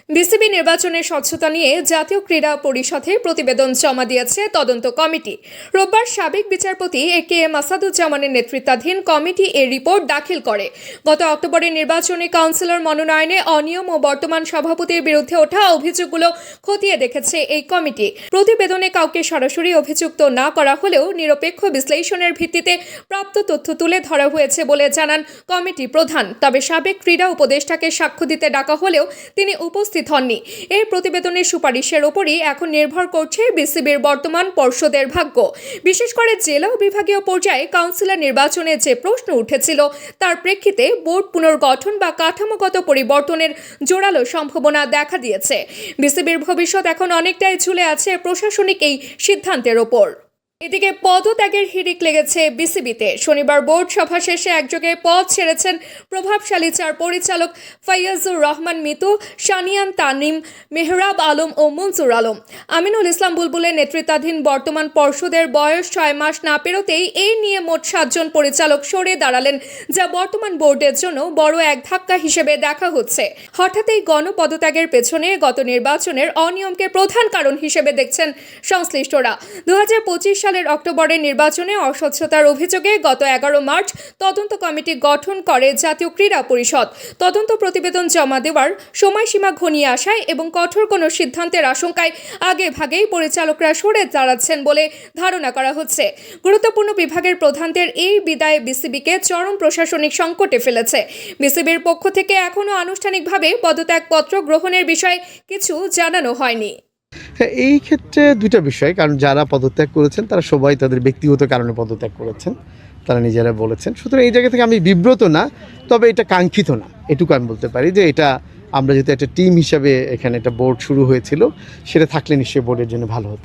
BCB নির্বাচনের স্বচ্ছতা নিয়ে জাতীয় ক্রীড়া পরিষদে প্রতিবেদন জমা দিয়েছে তদন্ত কমিটি। রোববার সাবেক বিচারপতি এ.কে.এম. আসাদুজ্জামানের নেতৃত্বাধীন কমিটি এর রিপোর্ট দাখিল করে। গত অক্টোবরের নির্বাচনে কাউন্সিলর মনোনয়নে অনিয়ম ও বর্তমান সভাপতির বিরুদ্ধে ওঠা অভিযোগগুলো খতিয়ে দেখেছে এই কমিটি। প্রতিবেদনে কাউকে সরাসরি অভিযুক্ত না করা হলেও নিরপেক্ষ বিশ্লেষণের ভিত্তিতে প্রাপ্ত তথ্য তুলে ধরা হয়েছে বলে জানান কমিটি প্রধান। তবে সাবেক ক্রীড়া উপদেষ্টাকে সাক্ষ্য দিতে ডাকা হলেও তিনি উপস্থিত হননি। এই প্রতিবেদনের সুপারিশের উপরই এখন নির্ভর করছে বিসিবির বর্তমান পর্ষদের ভাগ্য। বিশেষ করে জেলা ও বিভাগীয় পর্যায়ে কাউন্সিলর নির্বাচনে যে প্রশ্ন উঠেছিল তার প্রেক্ষিতে বোর্ড পুনর্গঠন বা কাঠামোগত পরিবর্তনের জোরালো সম্ভাবনা দেখা দিয়েছে। বিসিবির ভবিষ্যৎ এখন অনেকটাই ঝুলে আছে প্রশাসনিক এই সিদ্ধান্তের ওপর। এদিকে পদত্যাগের হিড়িক লেগেছে বিসিবিতে। শনিবার বোর্ড সভা শেষে একযোগে পদ ছেড়েছেন প্রভাবশালী চার পরিচালক ফাইয়াজুর রহমান মিতু, সানিয়ান তানিম, মেহরাব আলম ও মনজুর আলম। আমিনুল ইসলাম বুলবুলের নেতৃত্বাধীন বর্তমান পর্ষদের বয়স 6 মাস না পেরোতেই এই নিয়ে মোট 7 জন পরিচালক সরে দাঁড়ালেন, যা বর্তমান বোর্ডের জন্য বড় এক ধাক্কা হিসেবে দেখা হচ্ছে। হঠাৎ এই গণপদত্যাগের পেছনে গত নির্বাচনের অনিয়মকে প্রধান কারণ হিসেবে দেখছেন সংশ্লিষ্টরা। 2025 সালের অক্টোবরের নির্বাচনে অস্বচ্ছতার অভিযোগে গত 11 মার্চ তদন্ত কমিটি গঠন করে জাতীয় ক্রীড়া পরিষদ। তদন্ত প্রতিবেদন জমা দেওয়ার সময়সীমা ঘনিয়ে আসায় এবং কঠোর কোনো সিদ্ধান্তের আশঙ্কায় আগে ভাগেই পরিচালকরা সরে দাঁড়াচ্ছেন বলে ধারণা করা হচ্ছে। গুরুত্বপূর্ণ বিভাগের প্রধানদের এই বিদায় বিসিবিকে চরম প্রশাসনিক সংকটে ফেলেছে। বিসিবির পক্ষ থেকে এখনও আনুষ্ঠানিকভাবে পদত্যাগপত্র গ্রহণের বিষয়ে কিছু জানানো হয়নি। হ্যাঁ, এই ক্ষেত্রে দুইটা বিষয়, কারণ যারা পদত্যাগ করেছেন তারা সবাই তাদের ব্যক্তিগত কারণে পদত্যাগ করেছেন, তারা নিজেরা বলেছেন। সুতরাং এই জায়গা থেকে আমি বিব্রত না, তবে এটা কাঙ্ক্ষিত না, এটুকু আমি বলতে পারি যে এটা আমরা যেহেতু একটা টিম হিসাবে এখানে একটা বোর্ড শুরু হয়েছিল, সেটা থাকলে নিশ্চয়ই বোর্ডের জন্য ভালো হতো।